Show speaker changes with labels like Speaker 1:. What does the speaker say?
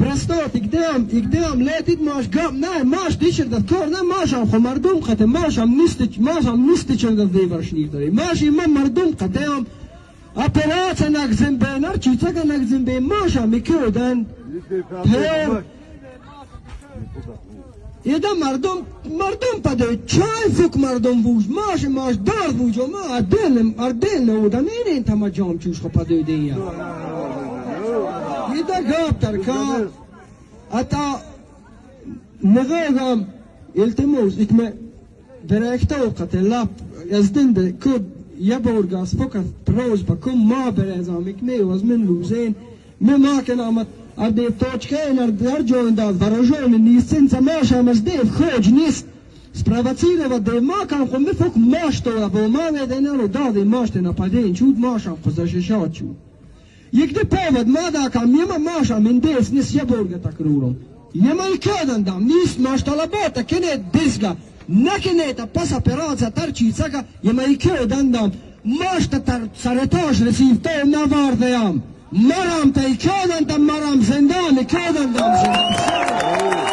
Speaker 1: پرستات اقدام لیتید ماش گام نه ماش دیشر داد کار نه ماش هم خو مردم قطع ماش هم نیست چند از دیورش نیگ داری ماش ایمان مردم قطع هم اپرات نگزم بینر چیزا که نگزم بین ماش هم میکردن ایده مردم پده چای فوق مردم بوش ماش دار بوش و ما اردل نودم این تما جام چوش خو پده دیا ایده گاب ترکا اتا نغاقم التموس اتما برایکتا وقت لاب ازدن ده کد یبورگاس فقط پروز بکم ما برایزام اکنه وز من لوزین ما کنامت ارده توچکین ارده جوین داد ورژون نیستین سماش هم از دیو خوج نیست سپرواتیره و دیو ما کن خو میفوک ماش تو و ما ویدینه رو داده ماش تینا پدین چود ماش هم خزششات چود یک ده پاود ما دا کم یما ماش هم این دیس نیست یبورگه تکرورم یما ایکادن دام نیست ماش طلباتا کنه دیزگا نکنه تا پس اپرازا تر چیزا که یما ایکادن دام ماش تا تر سرطاش رسیفته نواردیم مرام تا ایکادن تا مرام زندان ایکادن دام زندان